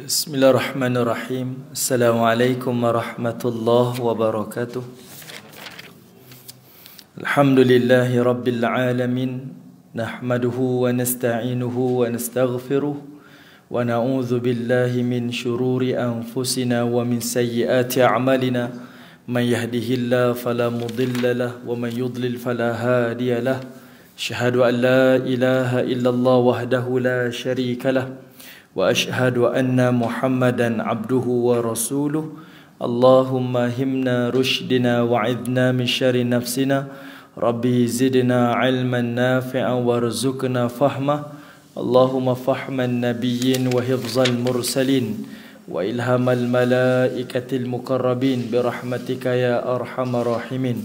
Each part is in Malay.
Bismillahirrahmanirrahim. Assalamualaikum warahmatullahi wabarakatuh. Alhamdulillahi rabbil alamin. Nahmaduhu wa nasta'inuhu wa nastaghfiruh. Wa na'udzu billahi min syururi anfusina wa min sayyiati a'malina. Man yahdihillahu fala mudilla lahu wa man yudlil fala hadiya lahu. Asyhadu an la ilaha illallah wahdahu la syarika lahu. وأشهد أن محمدا عبده ورسوله اللهم همنا رشدنا وعذنا من شر نفسنا ربي زدنا علما نافعا وارزقنا فهمه اللهم فهم النبيين وحفظ المرسلين وإلهام الملائكة المقربين برحمتك يا أرحم الراحمين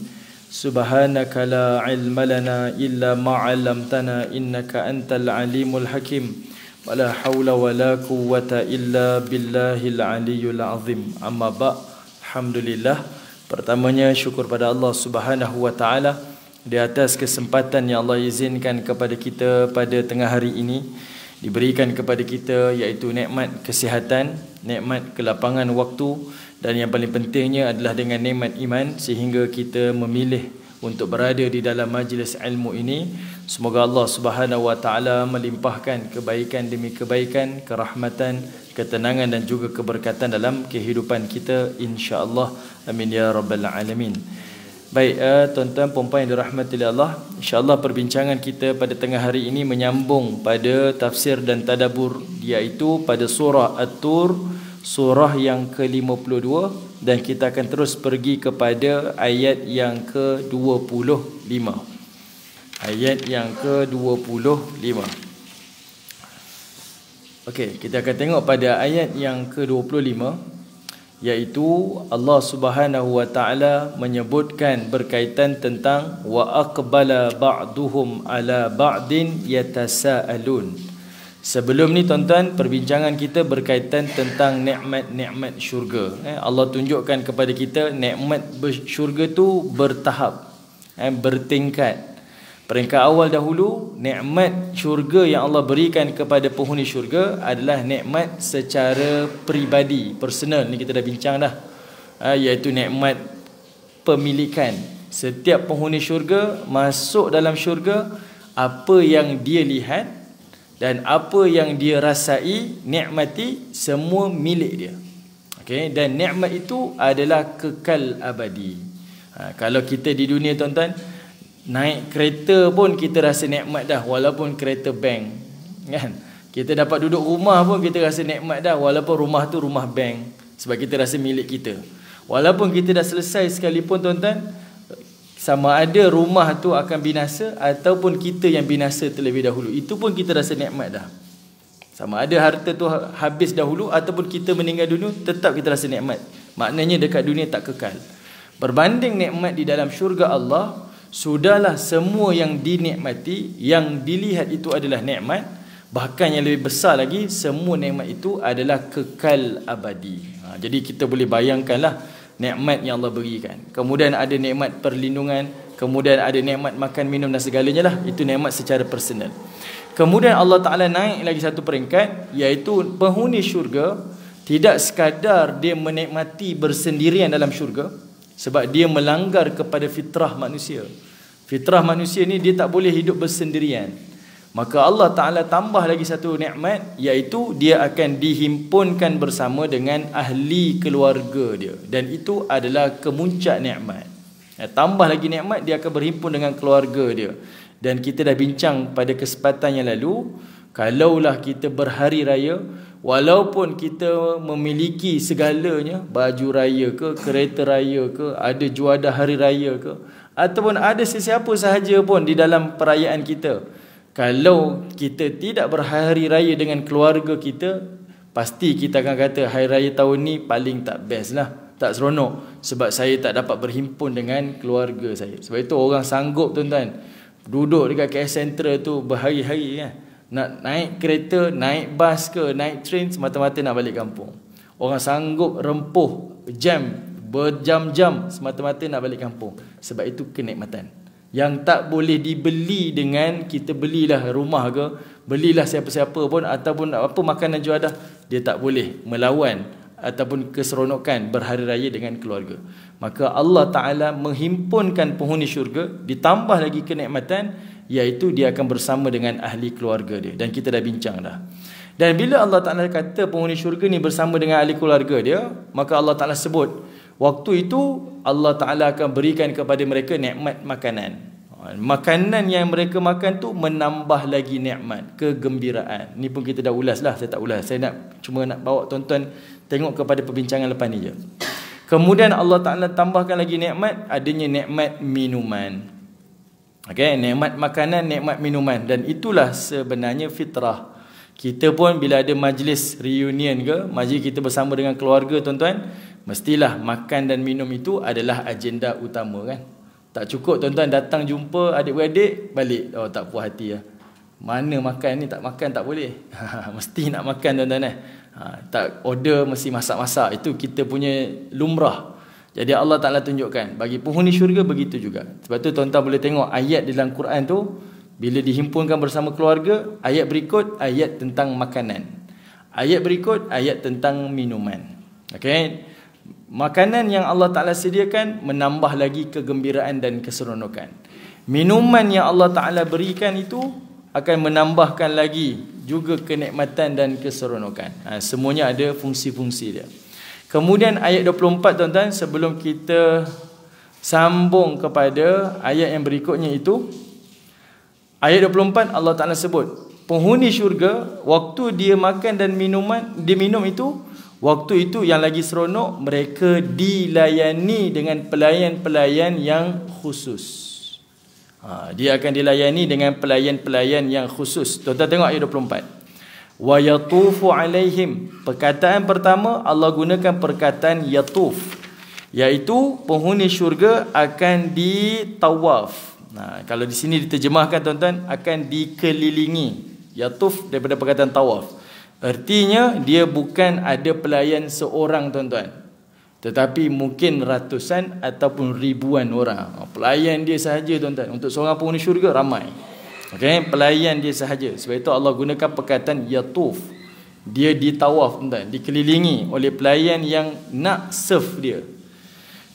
سبحانك لا علم لنا إلا ما علمتنا إنك أنت العليم الحكيم wala haula wala quwwata illa billahil aliyyil azim. Amma ba', alhamdulillah. Pertamanya syukur pada Allah Subhanahu wa taala di atas kesempatan yang Allah izinkan kepada kita pada tengah hari ini, diberikan kepada kita iaitu nikmat kesihatan, nikmat kelapangan waktu, dan yang paling pentingnya adalah dengan nikmat iman sehingga kita memilih untuk berada di dalam majlis ilmu ini. Semoga Allah Subhanahu wa taala melimpahkan kebaikan demi kebaikan, kerahmatan, ketenangan dan juga keberkatan dalam kehidupan kita insya-Allah. Amin ya rabbal alamin. Baik, tuan-tuan puan-puan yang dirahmati Allah, insya-Allah perbincangan kita pada tengah hari ini menyambung pada tafsir dan tadabbur, iaitu pada surah At-Tur, surah yang ke-52, dan kita akan terus pergi kepada ayat yang ke-25. Ayat yang ke-25. Okey, kita akan tengok pada ayat yang ke-25, iaitu Allah Subhanahu wa taala menyebutkan berkaitan tentang wa aqbala ba'duhum ala ba'din yatasaalun. Sebelum ni tuan-tuan, perbincangan kita berkaitan tentang nikmat-nikmat syurga. Allah tunjukkan kepada kita nikmat syurga tu bertahap, bertingkat. Peringkat awal dahulu, nikmat syurga yang Allah berikan kepada penghuni syurga adalah nikmat secara peribadi, personal. Ni kita dah bincang dah, iaitu nikmat pemilikan. Setiap penghuni syurga masuk dalam syurga, apa yang dia lihat dan apa yang dia rasai, nikmati, semua milik dia. Okay? Dan nikmat itu adalah kekal abadi. Kalau kita di dunia tuan-tuan, naik kereta pun kita rasa nikmat dah, walaupun kereta bank, kan? Kita dapat duduk rumah pun kita rasa nikmat dah, walaupun rumah tu rumah bank, sebab kita rasa milik kita. Walaupun kita dah selesai sekalipun tuan-tuan, sama ada rumah tu akan binasa ataupun kita yang binasa terlebih dahulu, itu pun kita rasa nikmat dah. Sama ada harta tu habis dahulu ataupun kita meninggal dunia, tetap kita rasa nikmat. Maknanya dekat dunia tak kekal. Berbanding nikmat di dalam syurga Allah, sudahlah semua yang dinikmati, yang dilihat itu adalah nikmat. Bahkan yang lebih besar lagi, semua nikmat itu adalah kekal abadi. Jadi kita boleh bayangkanlah nikmat yang Allah berikan. Kemudian ada nikmat perlindungan, kemudian ada nikmat makan minum dan segalanya lah. Itu nikmat secara personal. Kemudian Allah Ta'ala naik lagi satu peringkat, iaitu penghuni syurga tidak sekadar dia menikmati bersendirian dalam syurga, sebab dia melanggar kepada fitrah manusia. Fitrah manusia ni dia tak boleh hidup bersendirian. Maka Allah Ta'ala tambah lagi satu nikmat, iaitu dia akan dihimpunkan bersama dengan ahli keluarga dia. Dan itu adalah kemuncak nikmat. Tambah lagi nikmat, dia akan berhimpun dengan keluarga dia. Dan kita dah bincang pada kesempatan yang lalu, kalaulah kita berhari raya, walaupun kita memiliki segalanya, baju raya ke, kereta raya ke, ada juadah hari raya ke, ataupun ada sesiapa sahaja pun di dalam perayaan kita, kalau kita tidak berhari raya dengan keluarga kita, pasti kita akan kata hari raya tahun ni paling tak best lah, tak seronok, sebab saya tak dapat berhimpun dengan keluarga saya. Sebab itu orang sanggup tuan-tuan duduk dekat KL Central tu berhari-hari, kan? Nak naik kereta, naik bas ke, naik train, semata-mata nak balik kampung. Orang sanggup rempuh jam berjam-jam semata-mata nak balik kampung. Sebab itu kenikmatan yang tak boleh dibeli dengan kita belilah rumah ke, belilah siapa-siapa pun, ataupun apa makanan juadah. dia tak boleh melawan ataupun keseronokan berhari raya dengan keluarga. Maka Allah Ta'ala menghimpunkan penghuni syurga, ditambah lagi kenikmatan, iaitu dia akan bersama dengan ahli keluarga dia. Dan kita dah bincang dah. Dan bila Allah Ta'ala kata penghuni syurga ni bersama dengan ahli keluarga dia, maka Allah Ta'ala sebut, waktu itu Allah Ta'ala akan berikan kepada mereka nikmat makanan. Makanan yang mereka makan tu menambah lagi nikmat, kegembiraan. Ni pun kita dah ulas lah, saya tak ulas. Saya cuma nak bawa tuan-tuan tengok kepada perbincangan lepas ni je. Kemudian Allah Ta'ala tambahkan lagi nikmat, adanya nikmat minuman. Okay, nikmat makanan, nikmat minuman. Dan itulah sebenarnya fitrah. Kita pun bila ada majlis reunion ke, majlis kita bersama dengan keluarga tuan-tuan, mestilah makan dan minum itu adalah agenda utama kan. Tak cukup tuan-tuan datang jumpa adik-beradik, balik. Oh, tak puas hati lah. Mana makan ni, tak makan tak boleh. Mesti nak makan tuan-tuan . Tak order, mesti masak-masak. Itu kita punya lumrah. Jadi Allah Ta'ala tunjukkan, bagi penghuni syurga begitu juga. Sebab tu tuan-tuan boleh tengok ayat di dalam Quran tu, bila dihimpunkan bersama keluarga, ayat berikut, ayat tentang makanan. Ayat berikut, ayat tentang minuman. Okay. Makanan yang Allah Ta'ala sediakan menambah lagi kegembiraan dan keseronokan. Minuman yang Allah Ta'ala berikan itu akan menambahkan lagi juga kenikmatan dan keseronokan. Semuanya ada fungsi-fungsi dia. Kemudian ayat 24 tuan-tuan, sebelum kita sambung kepada ayat yang berikutnya itu, ayat 24 Allah Ta'ala sebut, penghuni syurga waktu dia makan dan dia minum itu, waktu itu yang lagi seronok, mereka dilayani dengan pelayan-pelayan yang khusus. Dia akan dilayani dengan pelayan-pelayan yang khusus. Tuan-tuan tengok ayat 24. Wa yatufu alaihim. Perkataan pertama Allah gunakan perkataan yatuf, iaitu penghuni syurga akan ditawaf. Kalau di sini diterjemahkan tuan-tuan, akan dikelilingi. Yatuf daripada perkataan tawaf. Artinya dia bukan ada pelayan seorang tuan-tuan, tetapi mungkin ratusan ataupun ribuan orang. Pelayan dia sahaja tuan-tuan. Untuk seorang penghuni syurga ramai. Okay, pelayan dia sahaja. Sebab itu Allah gunakan perkataan yatuf. Dia ditawaf tuan-tuan, dikelilingi oleh pelayan yang nak serve dia.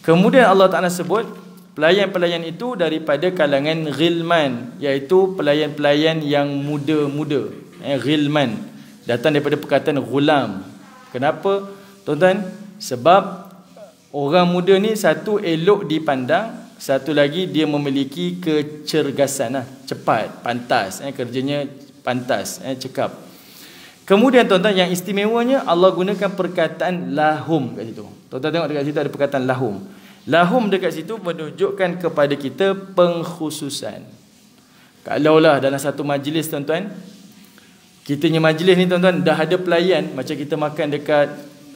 Kemudian Allah Ta'ala sebut pelayan-pelayan itu daripada kalangan ghilman, iaitu pelayan-pelayan yang muda-muda. Ghilman datang daripada perkataan ghulam. Kenapa tuan-tuan? Sebab orang muda ni satu elok dipandang, satu lagi dia memiliki kecergasan, cepat, pantas, kerjanya pantas, cekap. Kemudian tuan-tuan yang istimewanya Allah gunakan perkataan lahum kat situ. Tuan-tuan tengok dekat situ ada perkataan lahum. Lahum dekat situ menunjukkan kepada kita pengkhususan. Kalaulah dalam satu majlis tuan-tuan, kitanya majlis ni tuan-tuan dah ada pelayan, macam kita makan dekat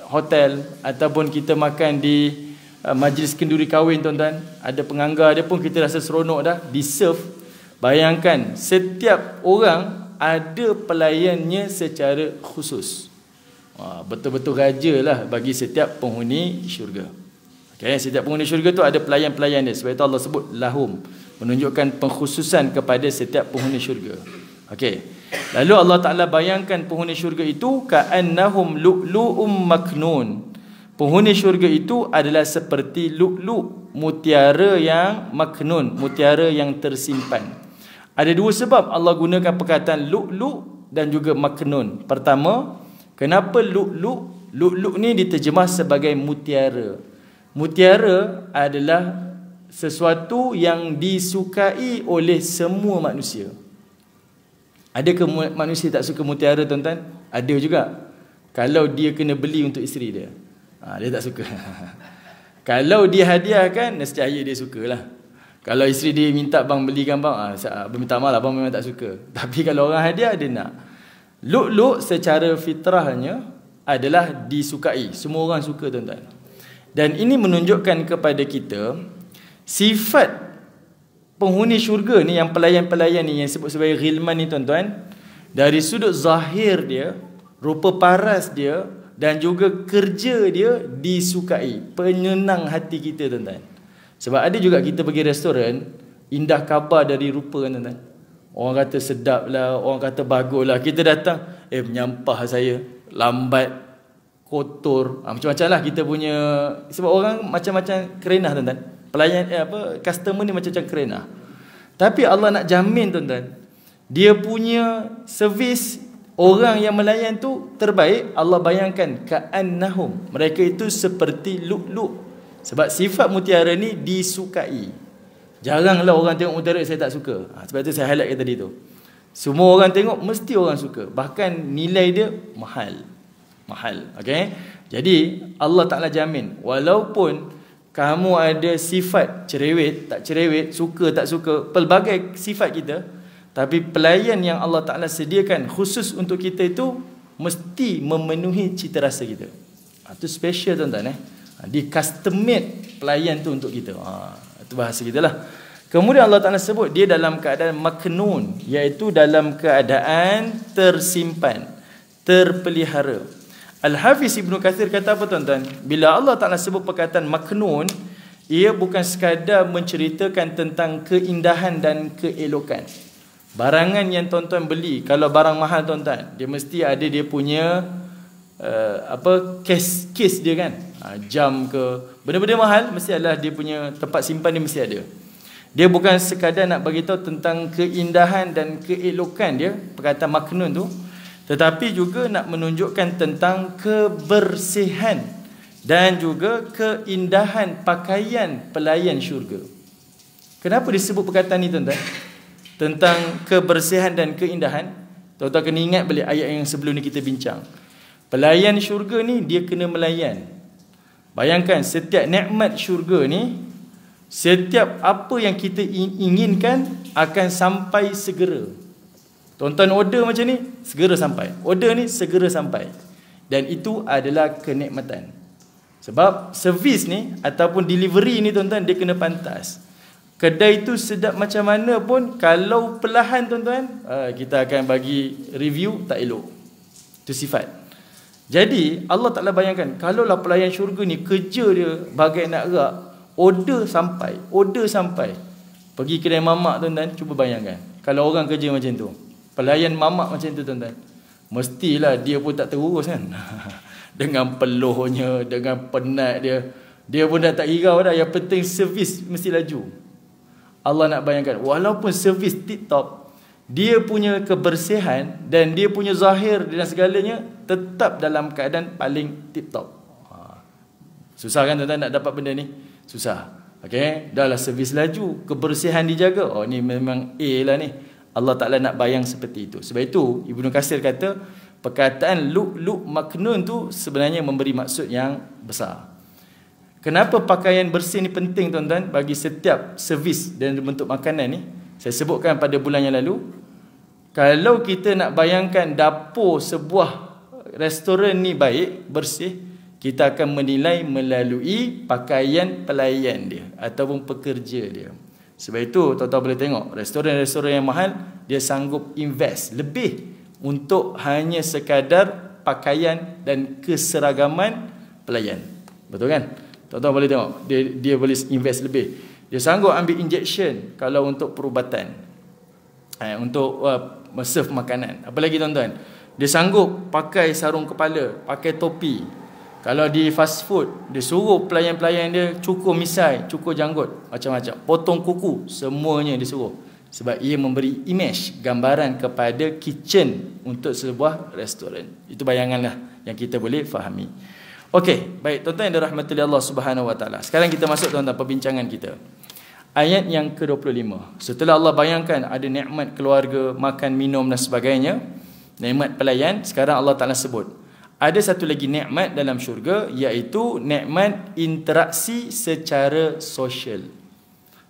hotel ataupun kita makan di majlis kenduri kahwin tuan-tuan, ada penganggar dia pun kita rasa seronok dah, di serve. Bayangkan setiap orang ada pelayannya secara khusus. Betul-betul raja lah bagi setiap penghuni syurga. Okay, setiap penghuni syurga tu ada pelayan-pelayan dia. Sebab itu Allah sebut lahum, menunjukkan pengkhususan kepada setiap penghuni syurga. Okey. Lalu Allah Ta'ala bayangkan penghuni syurga itu ka'annahum lu'lu'um maknun. Penghuni syurga itu adalah seperti lu'lu', mutiara yang maknun, mutiara yang tersimpan. Ada dua sebab Allah gunakan perkataan lu'lu' dan juga maknun. Pertama, kenapa lu'lu'? Lu'lu' ni diterjemah sebagai mutiara. Mutiara adalah sesuatu yang disukai oleh semua manusia. Adakah manusia tak suka mutiara tuan-tuan? Ada juga. Kalau dia kena beli untuk isteri dia, dia tak suka. Kalau dia hadiahkan, nescaya dia sukalah. Kalau isteri dia minta bang belikan bang, minta maaf bang memang tak suka. Tapi kalau orang hadiah dia nak. Lu'lu' secara fitrahnya adalah disukai. Semua orang suka tuan-tuan. Dan ini menunjukkan kepada kita sifat penghuni syurga ni, yang pelayan-pelayan ni yang sebut sebagai ghilman ni tuan-tuan, dari sudut zahir dia, rupa paras dia dan juga kerja dia disukai, penyenang hati kita tuan-tuan. Sebab ada juga kita pergi restoran, indah khabar dari rupa kan tuan-tuan. Orang kata sedap lah, orang kata bagus lah. Kita datang, menyampah saya. lambat, kotor, macam-macam lah kita punya. Sebab orang macam-macam kerenah tuan-tuan. Pelayan customer ni macam-macam kerenah. Tapi Allah nak jamin tuan-tuan, dia punya servis orang yang melayan tu terbaik. Allah bayangkan ka'annahum, mereka itu seperti lu'lu'. Sebab sifat mutiara ni disukai. Jaranglah orang tengok mutiara saya tak suka. Sebab tu saya highlight tadi tu. Semua orang tengok mesti orang suka. Bahkan nilai dia mahal. Okey. Jadi Allah Taala jamin walaupun kamu ada sifat cerewet, tak cerewet, suka tak suka, pelbagai sifat kita, tapi pelayan yang Allah Taala sediakan khusus untuk kita itu mesti memenuhi cita rasa kita. Itu special tuan-tuan Di custom made pelayan tu untuk kita. Itu bahasa kita lah. Kemudian Allah Ta'ala sebut dia dalam keadaan maknun, iaitu dalam keadaan tersimpan, terpelihara. Al-Hafiz Ibn Kathir kata apa tuan-tuan? Bila Allah Ta'ala sebut perkataan maknun, ia bukan sekadar menceritakan tentang keindahan dan keelokan. Barangan yang tuan-tuan beli, kalau barang mahal tuan-tuan, dia mesti ada dia punya case dia kan. Jam ke, benda-benda mahal mesti adalah dia punya tempat simpan dia mesti ada. Dia bukan sekadar nak bagi tahu tentang keindahan dan keelokan dia, perkataan maknun tu, tetapi juga nak menunjukkan tentang kebersihan dan juga keindahan pakaian pelayan syurga. Kenapa disebut perkataan ni tuan-tuan? Tentang kebersihan dan keindahan. Tuan-tuan kena ingat balik ayat yang sebelum ni kita bincang. Pelayan syurga ni dia kena melayan. Bayangkan setiap nikmat syurga ni, setiap apa yang kita inginkan akan sampai segera. Tuan-tuan order macam ni, segera sampai. Order ni segera sampai. Dan itu adalah kenikmatan. Sebab servis ni ataupun delivery ni tuan-tuan, dia kena pantas. Kedai tu sedap macam mana pun, kalau perlahan tuan-tuan, kita akan bagi review tak elok. Itu sifat. Jadi Allah Ta'ala bayangkan, kalaulah pelayan syurga ni kerja dia bagai nak gerak, order sampai. Pergi kedai mamak tuan-tuan, cuba bayangkan. Kalau orang kerja macam tu, pelayan mamak macam tu tuan-tuan, mestilah dia pun tak terurus kan. Dengan peluhnya, dengan penat dia, dia pun dah tak hirau dah. Yang penting servis mesti laju. Allah nak bayangkan, walaupun servis tip-top, dia punya kebersihan dan dia punya zahir dan segalanya tetap dalam keadaan paling tip-top. Susah kan tuan-tuan nak dapat benda ni? Susah. Okey, dah lah servis laju, kebersihan dijaga. Oh ni memang A lah ni. Allah Ta'ala nak bayang seperti itu. Sebab itu Ibnu Katsir kata perkataan lu'lu' maknun tu sebenarnya memberi maksud yang besar. Kenapa pakaian bersih ni penting tuan-tuan bagi setiap servis dan bentuk makanan ni? Saya sebutkan pada bulan yang lalu. Kalau kita nak bayangkan dapur sebuah restoran ni baik, bersih, kita akan menilai melalui pakaian pelayan dia ataupun pekerja dia. Sebab itu tuan-tuan boleh tengok restoran-restoran yang mahal, dia sanggup invest lebih untuk hanya sekadar pakaian dan keseragaman pelayan. Betul kan? Tuan-tuan boleh tengok, dia boleh invest lebih. Dia sanggup ambil injection kalau untuk perubatan, untuk serve makanan. Apa lagi tuan-tuan? Dia sanggup pakai sarung kepala, pakai topi. Kalau di fast food, dia suruh pelayan-pelayan dia cukur misai, cukur janggut, macam-macam, potong kuku, semuanya dia suruh. Sebab ia memberi image, gambaran kepada kitchen untuk sebuah restoran. Itu bayanganlah yang kita boleh fahami. Okey, baik tuan-tuan yang dirahmati Allah Subhanahu Wa Taala. Sekarang kita masuk tuan-tuan perbincangan kita. Ayat yang ke-25. Setelah Allah bayangkan ada nikmat keluarga, makan, minum dan sebagainya, nikmat pelayan, sekarang Allah Ta'ala sebut ada satu lagi nikmat dalam syurga, iaitu nikmat interaksi secara sosial.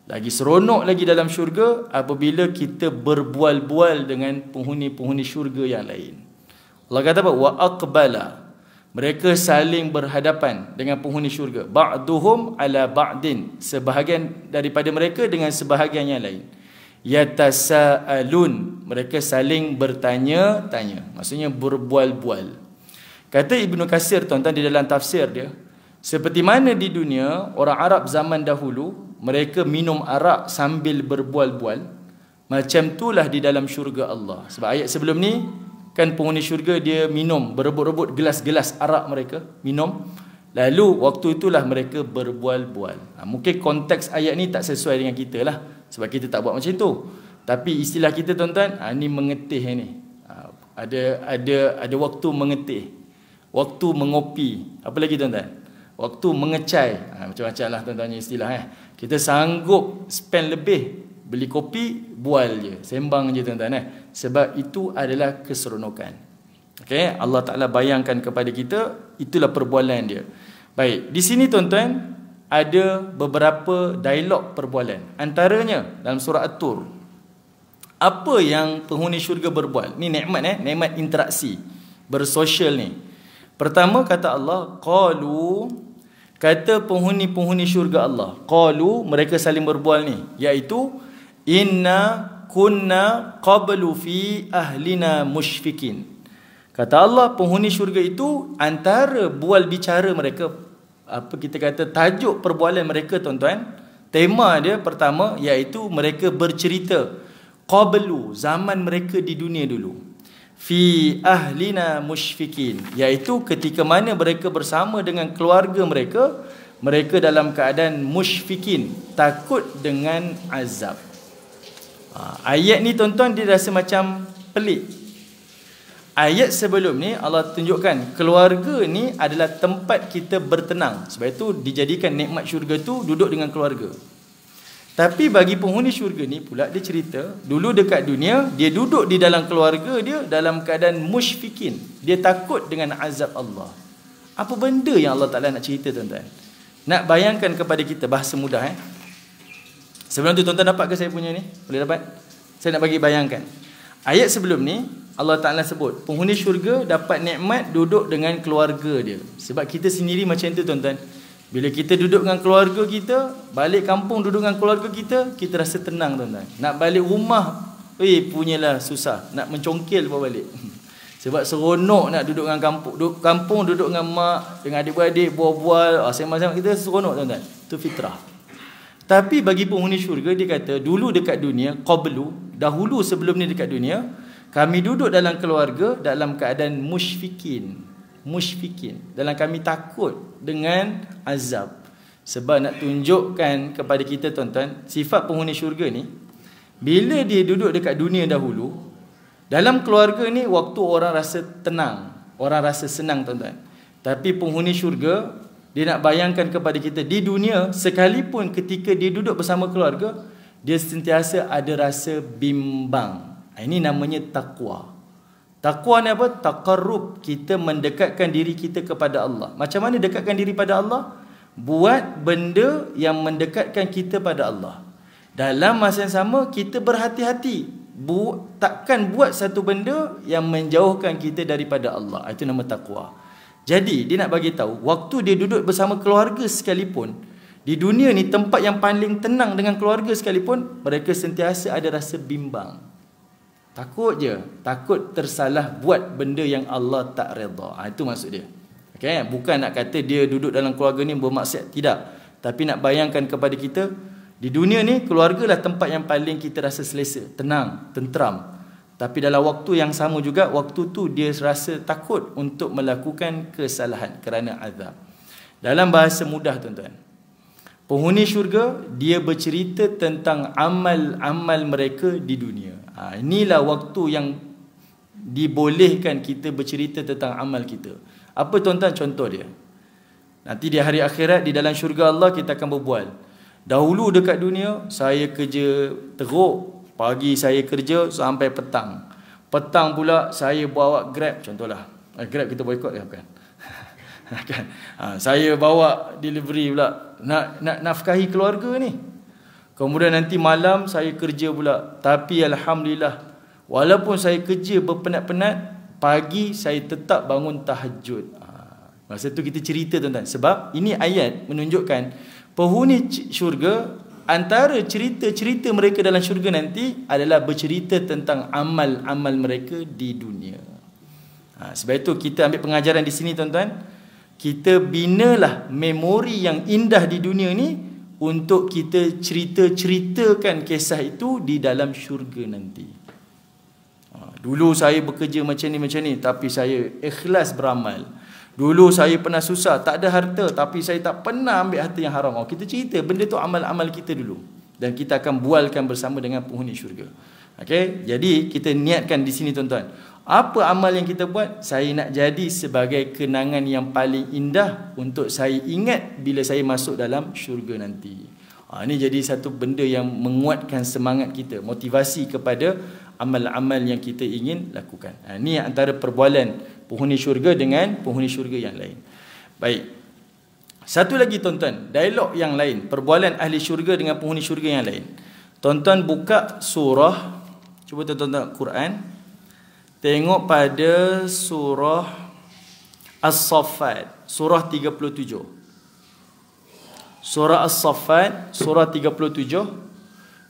Lagi seronok lagi dalam syurga apabila kita berbual-bual dengan penghuni-penghuni syurga yang lain. Allah kata apa? Wa aqbala. Mereka saling berhadapan dengan penghuni syurga. Ba'duhum ala ba'din. Sebahagian daripada mereka dengan sebahagian yang lain. Yatasa'alun. Mereka saling bertanya-tanya. Maksudnya berbual-bual. Kata Ibnu Katsir tuan-tuan di dalam tafsir dia, seperti mana di dunia orang Arab zaman dahulu mereka minum arak sambil berbual-bual, macam itulah di dalam syurga Allah. Sebab ayat sebelum ni kan penghuni syurga dia minum, berebut-rebut gelas-gelas arak mereka, minum. Lalu waktu itulah mereka berbual-bual. Mungkin konteks ayat ni tak sesuai dengan kita lah, sebab kita tak buat macam tu. Tapi istilah kita tuan-tuan, ni mengetih ni. Ada waktu mengetih, waktu mengopi, apa lagi tuan-tuan? Waktu mengecai. Macam-macam lah tuan-tuan istilah. Kita sanggup spend lebih, beli kopi, bual je, sembang je tuan-tuan. Sebab itu adalah keseronokan. Okay? Allah Ta'ala bayangkan kepada kita, itulah perbualan dia. Baik, di sini tuan-tuan ada beberapa dialog perbualan. Antaranya dalam surah At-Tur. Apa yang penghuni syurga berbual? Ni nikmat nikmat interaksi, bersosial ni. Pertama kata Allah, qalu, kata penghuni-penghuni syurga Allah. Qalu, mereka saling berbual ni, iaitu inna kunna qablu fi ahlina musyfikin. Kata Allah, penghuni syurga itu antara bual bicara mereka, apa kita kata tajuk perbualan mereka tuan-tuan, tema dia pertama iaitu mereka bercerita qablu, zaman mereka di dunia dulu, fi ahlina musyfikin, iaitu ketika mana mereka bersama dengan keluarga mereka, mereka dalam keadaan musyfikin, takut dengan azab. Ayat ni tuan-tuan dia rasa macam pelik. Ayat sebelum ni Allah tunjukkan keluarga ni adalah tempat kita bertenang. Sebab itu dijadikan nikmat syurga tu duduk dengan keluarga. Tapi bagi penghuni syurga ni pula dia cerita, dulu dekat dunia dia duduk di dalam keluarga dia dalam keadaan musyfikin. Dia takut dengan azab Allah. Apa benda yang Allah Ta'ala nak cerita tuan-tuan? Nak bayangkan kepada kita bahasa mudah Sebelum tu tuan-tuan dapat ke saya punya ni? Boleh dapat? Saya nak bagi bayangkan. Ayat sebelum ni Allah Ta'ala sebut penghuni syurga dapat nikmat duduk dengan keluarga dia. Sebab kita sendiri macam tu tuan-tuan. Bila kita duduk dengan keluarga kita, balik kampung duduk dengan keluarga kita, kita rasa tenang tuan-tuan. Nak balik rumah, punyalah susah. Nak mencongkil bawa balik. Sebab seronok nak duduk dengan kampung duduk dengan mak, dengan adik-beradik, bual-bual, sembang-sembang, kita seronok tuan-tuan. Itu fitrah. Tapi bagi penghuni syurga, dia kata dulu dekat dunia, qablu, dahulu sebelum ni dekat dunia, kami duduk dalam keluarga dalam keadaan musyfikin, dalam kami takut dengan azab. Sebab nak tunjukkan kepada kita tuan-tuan, sifat penghuni syurga ni, bila dia duduk dekat dunia dahulu, dalam keluarga ni waktu orang rasa tenang, orang rasa senang tuan-tuan. Tapi penghuni syurga, dia nak bayangkan kepada kita di dunia, sekalipun ketika dia duduk bersama keluarga, dia sentiasa ada rasa bimbang. Ini namanya taqwa. Taqwa ni apa? Taqarrub, kita mendekatkan diri kita kepada Allah. Macam mana dekatkan diri pada Allah? Buat benda yang mendekatkan kita pada Allah. Dalam masa yang sama, kita berhati-hati. Takkan buat satu benda yang menjauhkan kita daripada Allah. Itu nama taqwa. Jadi dia nak bagi tahu, waktu dia duduk bersama keluarga sekalipun, di dunia ni tempat yang paling tenang dengan keluarga sekalipun, mereka sentiasa ada rasa bimbang. Takut je, takut tersalah buat benda yang Allah tak redha. Itu maksud dia. Okay? Bukan nak kata dia duduk dalam keluarga ni bermaksiat, tidak. Tapi nak bayangkan kepada kita, di dunia ni keluarga lah tempat yang paling kita rasa selesa, tenang, tenteram. Tapi dalam waktu yang sama juga, waktu tu dia rasa takut untuk melakukan kesalahan kerana azab. Dalam bahasa mudah tuan-tuan, penghuni syurga, dia bercerita tentang amal-amal mereka di dunia. Inilah waktu yang dibolehkan kita bercerita tentang amal kita. Apa tuan-tuan contoh dia? Nanti di hari akhirat, di dalam syurga Allah, kita akan berbual. Dahulu dekat dunia, saya kerja teruk. Pagi saya kerja sampai petang. Petang pula saya bawa Grab, contohlah. Grab kita boikot ke bukan? Kan? Saya bawa delivery pula. Nak nafkahi keluarga ni. Kemudian nanti malam saya kerja pula. Tapi alhamdulillah, walaupun saya kerja berpenat-penat, pagi saya tetap bangun tahajud. Masa tu kita cerita tuan-tuan. Sebab ini ayat menunjukkan penghuni syurga, antara cerita-cerita mereka dalam syurga nanti adalah bercerita tentang amal-amal mereka di dunia. Sebab itu kita ambil pengajaran di sini tuan-tuan. Kita binalah memori yang indah di dunia ni untuk kita ceritakan kisah itu di dalam syurga nanti. Dulu saya bekerja macam ni, tapi saya ikhlas beramal. Dulu saya pernah susah, tak ada harta, tapi saya tak pernah ambil harta yang haram. Kita cerita benda tu amal-amal kita dulu, dan kita akan bualkan bersama dengan penghuni syurga. Okey, jadi kita niatkan di sini tuan-tuan. Apa amal yang kita buat? Saya nak jadi sebagai kenangan yang paling indah untuk saya ingat bila saya masuk dalam syurga nanti. Ini jadi satu benda yang menguatkan semangat kita, motivasi kepada amal-amal yang kita ingin lakukan. Ini antara perbualan penghuni syurga dengan penghuni syurga yang lain. Baik. Satu lagi tuan-tuan, dialog yang lain, perbualan ahli syurga dengan penghuni syurga yang lain. Tuan-tuan buka surah, cuba tuan-tuan Quran, tengok pada surah As-Saffat, surah 37. Surah As-Saffat, surah 37.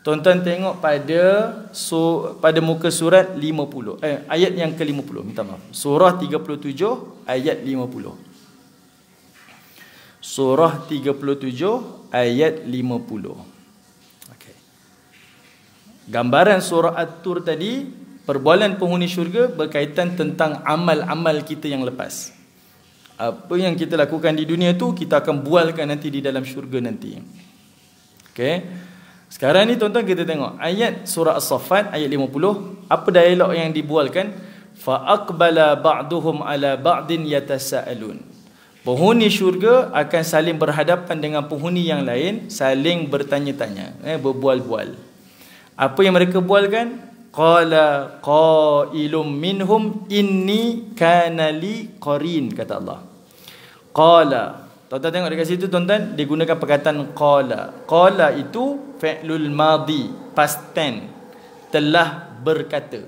Tuan-tuan tengok pada muka surat 50. Ayat yang ke-50, minta maaf. Surah 37 ayat 50. Surah 37 ayat 50. Okey. Gambaran surah At-Tur tadi, perbualan penghuni syurga berkaitan tentang amal-amal kita yang lepas. Apa yang kita lakukan di dunia tu kita akan bualkan nanti di dalam syurga nanti. Okey. Sekarang ni tuan-tuan kita tengok ayat surah As-Saffat ayat 50. Apa dialog yang dibualkan? Fa aqbala ba'duhum ala ba'din yatasaalun. Penghuni syurga akan saling berhadapan dengan penghuni yang lain, saling bertanya-tanya, berbual-bual. Apa yang mereka bualkan? Qala qailum minhum inni kana li qarin, kata Allah. Qala, tuan-tuan tengok dekat situ tuan-tuan, dia gunakan perkataan qala. Qala itu fi'lul madhi, past tense, telah berkata.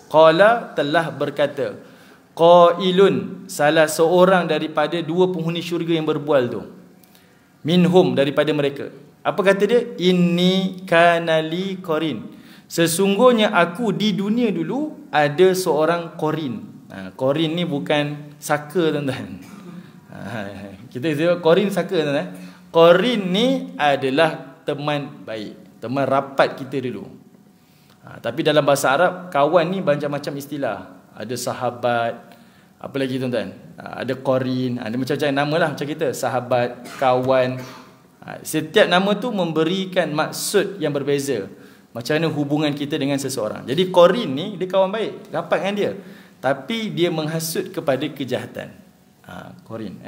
Qala, telah berkata. Qailun, salah seorang daripada dua penghuni syurga yang berbual tu. Minhum, daripada mereka. Apa kata dia? Inni kana li qarin. Sesungguhnya aku di dunia dulu ada seorang qarin. Qarin ni bukan saka tuan-tuan. Kita tengok qarin saka tuan-tuan. Qarin ni adalah teman baik, teman rapat kita dulu. Tapi dalam bahasa Arab, kawan ni macam-macam istilah. Ada sahabat, apa lagi tuan-tuan? Ada qarin, ada macam-macam nama lah macam kita. Sahabat, kawan. Setiap nama tu memberikan maksud yang berbeza. Macam mana hubungan kita dengan seseorang. Jadi qarin ni, dia kawan baik, rapat dengan dia. Tapi dia menghasut kepada kejahatan. Qarin.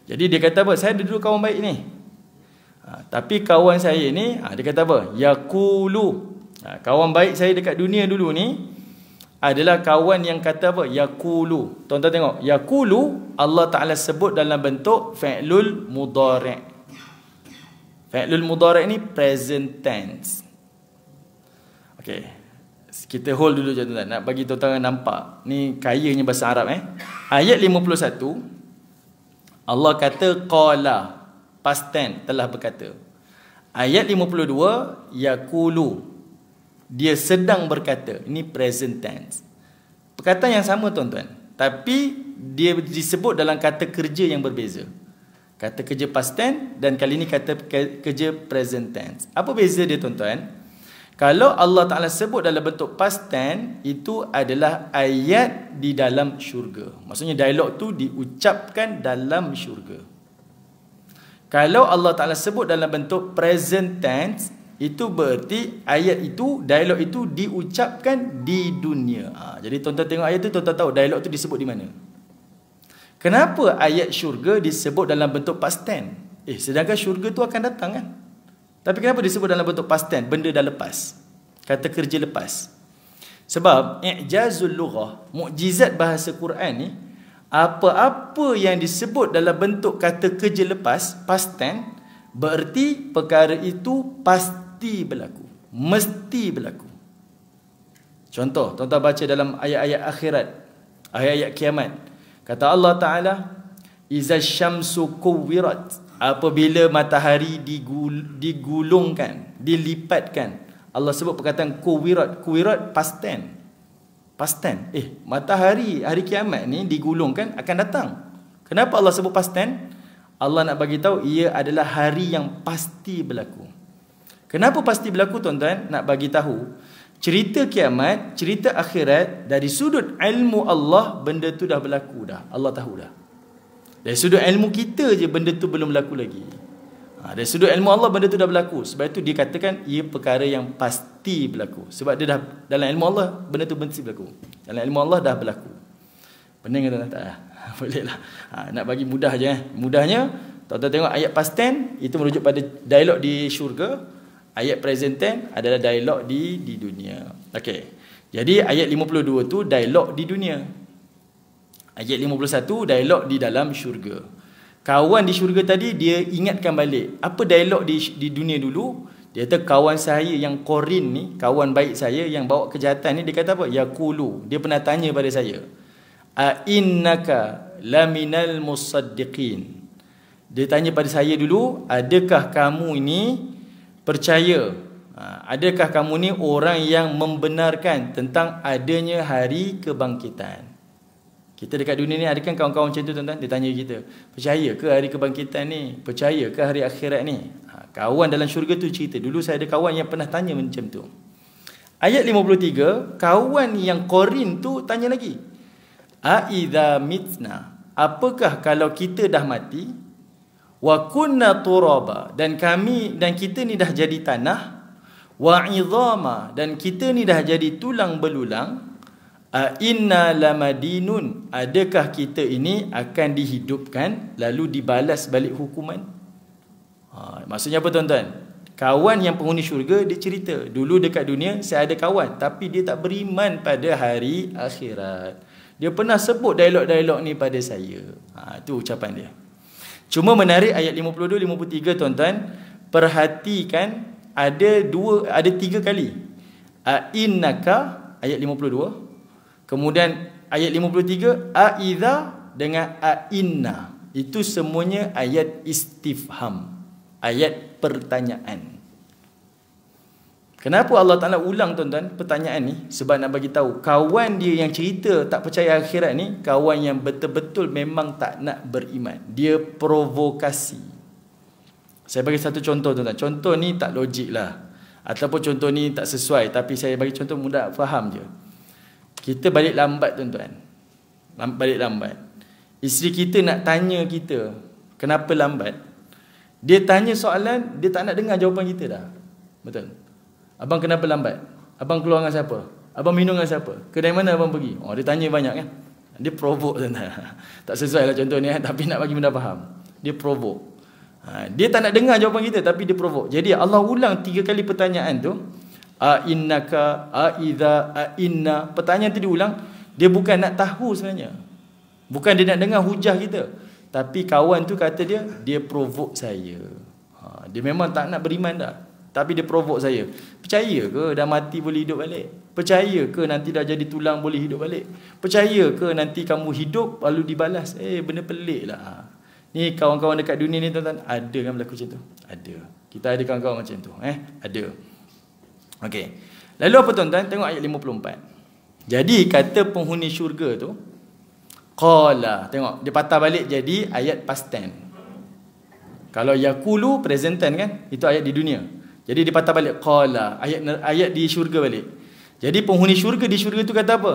Jadi dia kata apa? Saya dulu kawan baik ni. Tapi kawan saya ni, dia kata apa? Yaqulu. Kawan baik saya dekat dunia dulu ni adalah kawan yang kata apa? Yaqulu. Tuan-tuan tengok, yaqulu Allah Ta'ala sebut dalam bentuk fi'lul mudhari'. Fi'lul mudhari' ni present tense. Okey. Kita hold dulu je tuan-tuan, nak bagi tuan-tuan nampak. Ni kayanya bahasa Arab Ayat 51 Allah kata qala, past tense, telah berkata. Ayat 52 yaqulu, dia sedang berkata. Ini present tense. Perkataan yang sama tuan-tuan, tapi dia disebut dalam kata kerja yang berbeza. Kata kerja past tense dan kali ini kata kerja present tense. Apa beza dia tuan-tuan? Kalau Allah Ta'ala sebut dalam bentuk past tense, itu adalah ayat di dalam syurga. Maksudnya dialog tu diucapkan dalam syurga. Kalau Allah Ta'ala sebut dalam bentuk present tense, itu berarti ayat itu, dialog itu diucapkan di dunia. Jadi tuan-tuan tengok ayat tu, tuan-tuan tahu dialog tu disebut di mana. Kenapa ayat syurga disebut dalam bentuk past tense? Sedangkan syurga tu akan datang kan? Tapi kenapa disebut dalam bentuk past tense? Benda dah lepas. Kata kerja lepas. Sebab i'jazul lughah, mukjizat bahasa Quran ni, apa-apa yang disebut dalam bentuk kata kerja lepas, past tense, berarti perkara itu pasti berlaku, mesti berlaku. Contoh, tuan-tuan baca dalam ayat-ayat akhirat, ayat-ayat kiamat. Kata Allah Ta'ala, iza syamsu kuwirat, apabila matahari digulungkan, dilipatkan. Allah sebut perkataan kuwirat. Kuwirat past tense. Past tense. Matahari hari kiamat ni digulungkan, akan datang. Kenapa Allah sebut past tense? Allah nak bagi tahu ia adalah hari yang pasti berlaku. Kenapa pasti berlaku tuan-tuan? Nak bagi tahu, cerita kiamat, cerita akhirat, dari sudut ilmu Allah, benda tu dah berlaku dah. Allah tahu dah. Dari sudut ilmu kita je benda tu belum berlaku lagi. Dari sudut ilmu Allah benda tu dah berlaku. Sebab itu dia katakan ia perkara yang pasti berlaku. Sebab dia dah, dalam ilmu Allah benda tu mesti berlaku. Dalam ilmu Allah dah berlaku. Pening ke tak? Boleh lah. Nak bagi mudah je. Mudahnya, tuan-tuan tengok ayat past tense, itu merujuk pada dialog di syurga. Ayat present tense adalah dialog di dunia. Okey. Jadi ayat 52 tu dialog di dunia. Ayat 51 dialog di dalam syurga. Kawan di syurga tadi dia ingatkan balik apa dialog di dunia dulu. Dia kata kawan saya yang korin ni, kawan baik saya yang bawa kejahatan ni, dia kata apa? Yaqulu. Dia pernah tanya pada saya, a innaka laminal musaddiqin. Dia tanya pada saya dulu, adakah kamu ini percaya, adakah kamu ni orang yang membenarkan tentang adanya hari kebangkitan? Kita dekat dunia ni ada kan kawan-kawan macam tu tuan-tuan. Dia tanya kita, percaya ke hari kebangkitan ni? Percaya ke hari akhirat ni? Kawan dalam syurga tu cerita, dulu saya ada kawan yang pernah tanya macam tu. Ayat 53, kawan yang korin tu tanya lagi, a idza mitna, apakah kalau kita dah mati, wa kunna turaba, dan kita ni dah jadi tanah, wa idhama, dan kita ni dah jadi tulang belulang, a inna lamadinun, adakah kita ini akan dihidupkan lalu dibalas balik hukuman? Maksudnya apa tuan-tuan? Kawan yang penghuni syurga dia cerita, dulu dekat dunia saya ada kawan tapi dia tak beriman pada hari akhirat. Dia pernah sebut dialog-dialog ni pada saya. Itu ucapan dia. Cuma menarik ayat 52 53 tuan-tuan, perhatikan ada 3 kali. Innaka ayat 52. Kemudian ayat 53 aiza dengan inna. Itu semuanya ayat istifham, ayat pertanyaan. Kenapa Allah Ta'ala ulang tuan-tuan pertanyaan ni? Sebab nak bagi tahu kawan dia yang cerita tak percaya akhirat ni, kawan yang betul-betul memang tak nak beriman. Dia provokasi. Saya bagi satu contoh tuan-tuan. Contoh ni tak logik lah, ataupun contoh ni tak sesuai, tapi saya bagi contoh mudah faham je. Kita balik lambat tuan-tuan. Balik lambat. Isteri kita nak tanya kita kenapa lambat. Dia tanya soalan, dia tak nak dengar jawapan kita dah. Betul? Abang kenapa lambat? Abang keluar dengan siapa? Abang minum dengan siapa? Kedai mana abang pergi? Dia tanya banyak kan. Dia provoke tuan-tuan. Tak sesuai lah contoh ni, tapi nak bagi benda faham. Dia provoke. Dia tak nak dengar jawapan kita, tapi dia provoke. Jadi Allah ulang 3 kali pertanyaan tu. A innaka, a idza, a inna. Pertanyaan tu diulang. Dia bukan nak tahu sebenarnya. Bukan dia nak dengar hujah kita. Tapi kawan tu kata dia provoke saya. Dia memang tak nak beriman dah, tapi dia provoke saya. Percaya ke dah mati boleh hidup balik? Percaya ke nanti dah jadi tulang boleh hidup balik? Percaya ke nanti kamu hidup lalu dibalas? Benda pelik lah. Ni kawan-kawan dekat dunia ni tuan-tuan, ada kan berlaku macam tu? Ada. Kita ada kawan-kawan macam tu. Ada. Okey. Lalu apa tuan-tuan? Tengok ayat 54. Jadi kata penghuni syurga tu, qala, tengok dia patah balik jadi ayat past tense. Kalau yaqulu present tense kan, itu ayat di dunia. Jadi dia patah balik qala, ayat di syurga balik. Jadi penghuni syurga di syurga tu kata apa?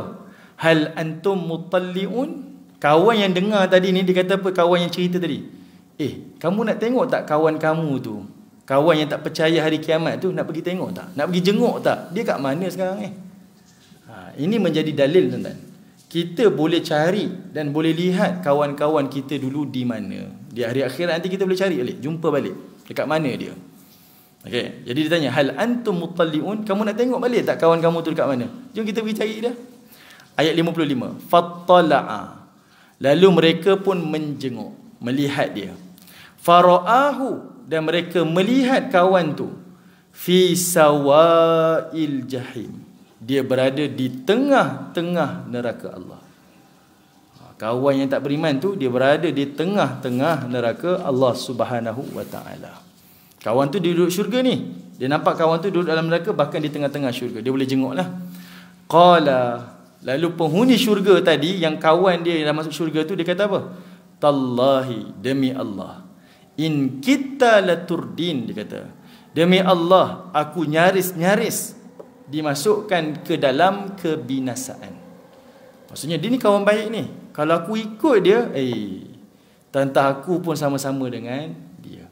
Hal antum mutalliun? Kawan yang dengar tadi ni dia kata apa? Kawan yang cerita tadi, kamu nak tengok tak kawan kamu tu, kawan yang tak percaya hari kiamat tu, nak pergi tengok tak? Nak pergi jenguk tak? Dia kat mana sekarang Ini menjadi dalil tuan-tuan. Kita boleh cari dan boleh lihat kawan-kawan kita dulu di mana. Di hari akhirat nanti kita boleh cari balik, jumpa balik dekat mana dia. Okey, jadi dia tanya, hal antum mutalliun? Kamu nak tengok balik tak kawan kamu tu dekat mana? Jom kita pergi cari dia. Ayat 55. Fattala'a. Lalu mereka pun menjenguk, melihat dia. Fara'ahu, dan mereka melihat kawan tu, fi sawa'il jahim. Dia berada di tengah-tengah neraka Allah. Kawan yang tak beriman tu, dia berada di tengah-tengah neraka Allah Subhanahu wa ta'ala. Kawan tu duduk syurga ni, dia nampak kawan tu duduk dalam neraka, bahkan di tengah-tengah syurga. Dia boleh jenguk lah. Qala, lalu penghuni syurga tadi, yang kawan dia yang dah masuk syurga tu, dia kata apa? Tallahi, demi Allah, in kita laturdin, dia kata, demi Allah, aku nyaris-nyaris dimasukkan ke dalam kebinasaan. Maksudnya dia ni kawan baik ni. Kalau aku ikut dia, tentang aku pun sama-sama dengan dia.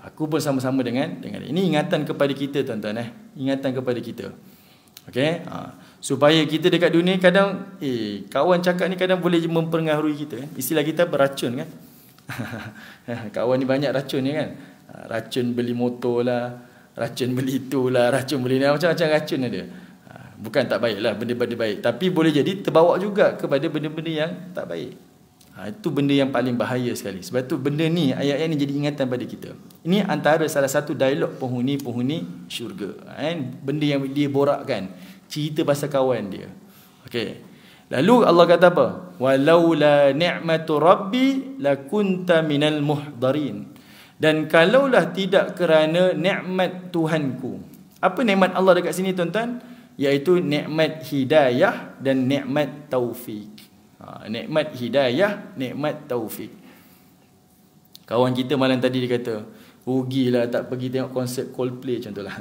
Aku pun sama-sama dengan dia. Ini ingatan kepada kita tuan-tuan Ingatan kepada kita. Okey, supaya kita dekat dunia kadang kawan cakap ni kadang boleh mempengaruhi kita kan. Istilah kita beracun kan. Kawan ni banyak racun ni kan. Racun beli motor lah, racun beli itulah, racun beli ni, macam-macam racun ada. Bukan tak baik lah, benda-benda baik, tapi boleh jadi terbawa juga kepada benda-benda yang tak baik. Itu benda yang paling bahaya sekali. Sebab tu benda ni, ayat-ayat ni jadi ingatan pada kita. Ini antara salah satu dialog penghuni-penghuni syurga benda yang dia borakkan, cerita pasal kawan dia. Okey. Lalu Allah kata apa? Walaula ni'matu rabbi lakunta minal muhdarin. Dan kalaulah tidak kerana nikmat Tuhanku. Apa nikmat Allah dekat sini tuan-tuan? Iaitu nikmat hidayah dan nikmat taufik. Nikmat hidayah, nikmat taufik. Kawan kita malam tadi dia kata, rugilah tak pergi tengok konsert Coldplay contohlah.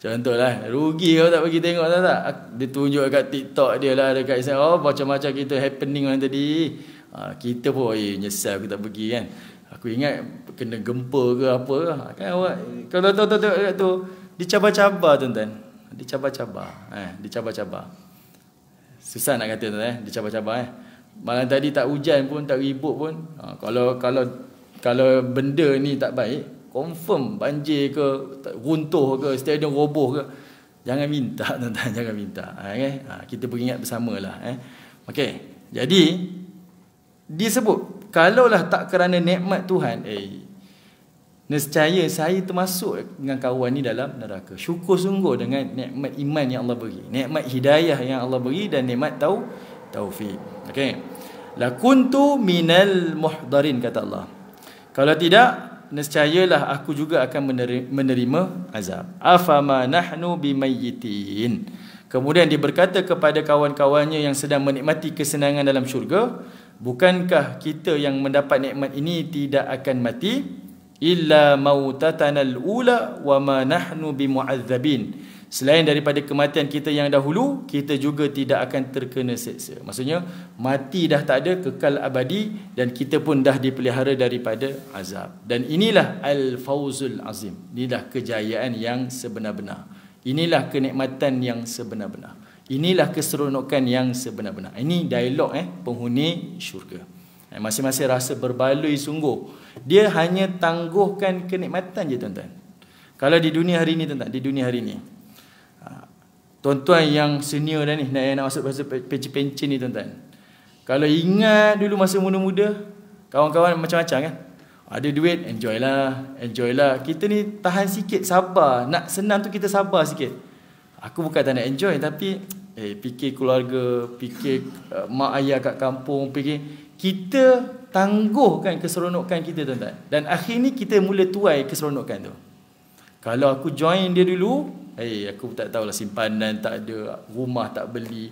Contohlah, rugi kalau tak pergi tengok tak? Dia tunjuk kat TikTok dia lah, dekat Instagram, macam-macam kita happening malam tadi. Kita pun nyesal aku tak pergi kan. Aku ingat kena gempa ke apa kan awak. Kalau tahu dekat tu dicabar-cabar tuan-tuan. Dicabar-cabar. Susah nak kata tuan dicabar-cabar Malam tadi tak hujan pun, tak ribut pun. Kalau benda ni tak baik, confirm banjir ke, runtuh ke, stadium roboh ke. Jangan minta tuan-tuan, jangan minta. Kita beringat bersamalah Okey. Jadi dia sebut kalaulah tak kerana nikmat Tuhan, nescaya saya termasuk dengan kawan ni dalam neraka. Syukur sungguh dengan nikmat iman yang Allah beri, nikmat hidayah yang Allah beri dan nikmat taufik. Okey. Lakuntu minal muhdarin kata Allah. Kalau tidak, nescayalah aku juga akan menerima azab. Afama nahnu bimayyitin. Kemudian dia berkata kepada kawan-kawannya yang sedang menikmati kesenangan dalam syurga, bukankah kita yang mendapat nikmat ini tidak akan mati? Illa mautatanal ula wa ma nahnu bimu'adzabin. Selain daripada kematian kita yang dahulu, kita juga tidak akan terkena seksa. Maksudnya mati dah tak ada, kekal abadi, dan kita pun dah dipelihara daripada azab. Dan inilah al-fawzul azim. Inilah kejayaan yang sebenar-benar. Inilah kenikmatan yang sebenar-benar. Inilah keseronokan yang sebenar-benar. Ini dialog penghuni syurga. Masing-masing rasa berbaloi sungguh. Dia hanya tangguhkan kenikmatan je tuan-tuan. Kalau di dunia hari ni tuan-tuan, di dunia hari ni, tuan-tuan yang senior dah ni, nak masuk pencen ni tuan-tuan, kalau ingat dulu masa muda-muda, kawan-kawan macam-macam kan, ada duit, enjoy lah. Kita ni tahan sikit, sabar. Nak senang tu kita sabar sikit. Aku bukan tak nak enjoy, tapi fikir keluarga, fikir mak ayah kat kampung, fikir. Kita tangguhkan keseronokan kita tuan-tuan. Dan akhirnya kita mula tuai keseronokan tu. Kalau aku join dia dulu, aku tak tahulah, simpanan tak ada, rumah tak beli,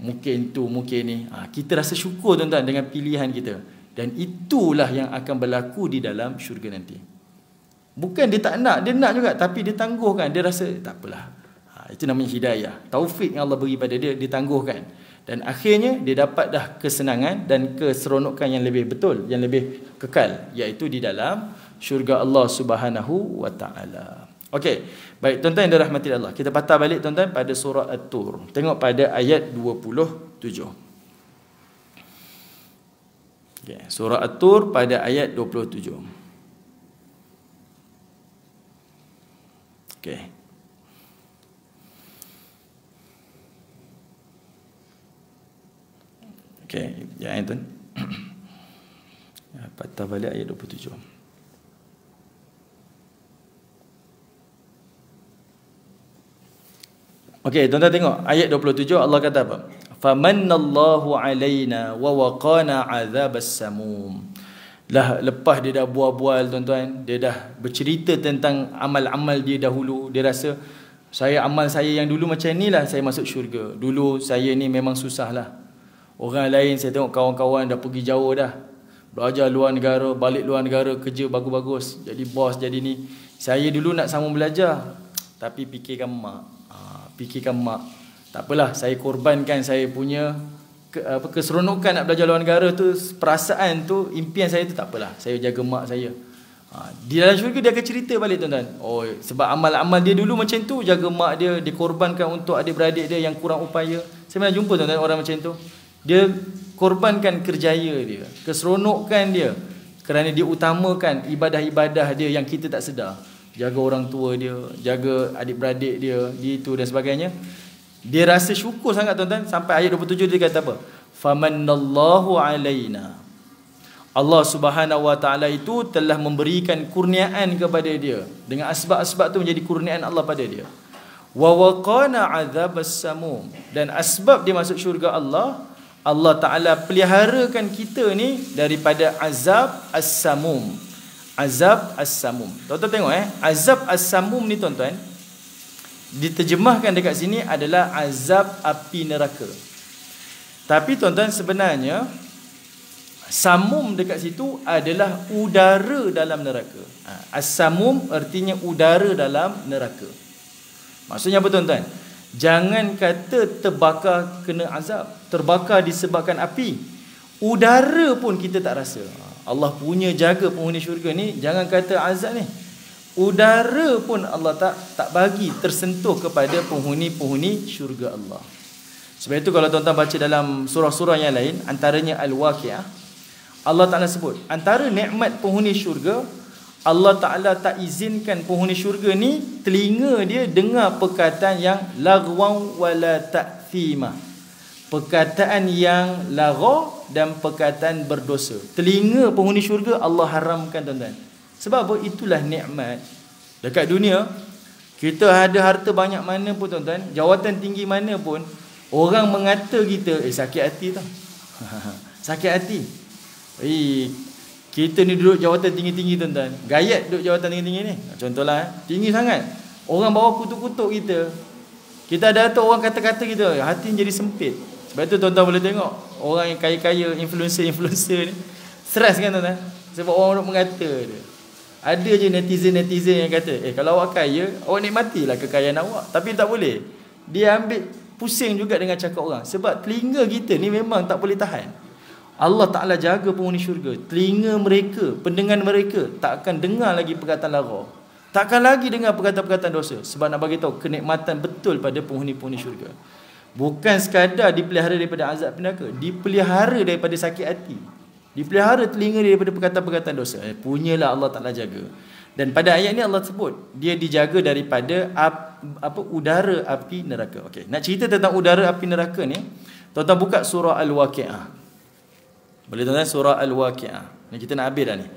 mungkin tu, mungkin ni. Kita rasa syukur tuan-tuan dengan pilihan kita. Dan itulah yang akan berlaku di dalam syurga nanti. Bukan dia tak nak, dia nak juga, tapi dia tangguhkan. Dia rasa tak apalah. Itu namanya hidayah. Taufik yang Allah beri pada dia, dia tangguhkan. Dan akhirnya dia dapat dah kesenangan dan keseronokan yang lebih betul, yang lebih kekal, iaitu di dalam syurga Allah Subhanahu wa taala. Okey. Baik tuan-tuan yang dirahmati Allah. Kita patah balik tuan-tuan pada surah At-Tur. Tengok pada ayat 27. Okay. Surah At-Tur pada ayat 27. Okey. Okey, ya tuan. Patah balik ayat 27. Okey, tuan-tuan tengok ayat 27 Allah kata apa? Famannallahu alaina wa waqana azabas samum. Lah lepas dia dah bual-bual tuan-tuan, dia dah bercerita tentang amal-amal dia dahulu. Dia rasa amal saya yang dulu macam inilah saya masuk syurga. Dulu saya ni memang susah lah. Orang lain saya tengok kawan-kawan dah pergi jauh dah. Belajar luar negara, balik luar negara, kerja bagus-bagus, jadi bos, jadi ni. Saya dulu nak sambung belajar. tapi fikirkan mak. Fikirkan mak. Tak apalah, saya korbankan saya punya keseronokan nak belajar luar negara tu, perasaan tu, impian saya tu, tak apalah, saya jaga mak saya. Di dalam syurga dia akan cerita balik tuan-tuan. Oh, sebab amal-amal dia dulu macam tu, jaga mak dia, dikorbankan untuk adik-beradik dia yang kurang upaya. Saya pernah jumpa tuan-tuan orang macam tu. Dia korbankan kerjaya dia, keseronokan dia, kerana dia utamakan ibadah-ibadah dia yang kita tak sedar. Jaga orang tua dia, jaga adik-beradik dia, gitu dan sebagainya. Dia rasa syukur sangat tuan-tuan. Sampai ayat 27 dia kata apa? Famannallahu alaina. Allah Subhanahu wa taala itu telah memberikan kurniaan kepada dia. Dengan asbab-asbab tu menjadi kurniaan Allah pada dia. Wa waqana azabas samum. Dan asbab dia masuk syurga Allah, Allah Taala peliharakan kita ni daripada azab as-samum. Azab as-samum. Tuan-tuan tengok azab as-samum ni tuan-tuan, diterjemahkan dekat sini adalah azab api neraka. Tapi tuan-tuan, sebenarnya samum dekat situ adalah udara dalam neraka. As-samum artinya udara dalam neraka. Maksudnya apa tuan-tuan? Jangan kata terbakar kena azab, terbakar disebabkan api. Udara pun kita tak rasa. Allah punya jaga penghuni syurga ni, jangan kata azab ni, udara pun Allah tak bagi tersentuh kepada penghuni-penghuni syurga Allah. Sebab itu kalau tuan-tuan baca dalam surah-surah yang lain, antaranya Al-Waqi'ah, Allah Ta'ala sebut antara nikmat penghuni syurga, Allah Ta'ala tak izinkan penghuni syurga ni telinga dia dengar perkataan yang lagwaw wala ta'thimah, perkataan yang laghaw dan perkataan berdosa. Telinga penghuni syurga Allah haramkan tuan-tuan. Sebab apa? Itulah nikmat. Dekat dunia, kita ada harta banyak mana pun tuan-tuan, jawatan tinggi mana pun, orang mengata kita, sakit hati tau. Sakit hati. Kita ni duduk jawatan tinggi-tinggi tuan-tuan. Gayat duduk jawatan tinggi-tinggi ni. Contohlah, tinggi sangat. Orang bawa kutuk-kutuk kita. Kita ada tu orang kata-kata kita, hati jadi sempit. Sebab tu tuan-tuan boleh tengok orang yang kaya-kaya, influencer ni, stres kan tuan-tuan? Sebab orang duk mengata dia. Ada je netizen yang kata, kalau awak kaya, awak nikmatilah kekayaan awak. Tapi tak boleh. Dia ambil pusing juga dengan cakap orang. Sebab telinga kita ni memang tak boleh tahan. Allah Ta'ala jaga penghuni syurga. Telinga mereka, pendengar mereka tak akan dengar lagi perkataan lara. Tak akan lagi dengar perkataan-perkataan dosa. Sebab nak bagi tahu kenikmatan betul pada penghuni-penghuni syurga. Bukan sekadar dipelihara daripada azab neraka, dipelihara daripada sakit hati, dipelihara telinga daripada perkataan-perkataan dosa. Punyalah Allah Ta'ala jaga. Dan pada ayat ni Allah sebut dia dijaga daripada udara api neraka. Okey, nak cerita tentang udara api neraka ni, tuan-tuan buka surah Al-Waqi'ah. Boleh tuan-tuan, surah Al-Waqi'ah. Ni kita nak habis dah ni.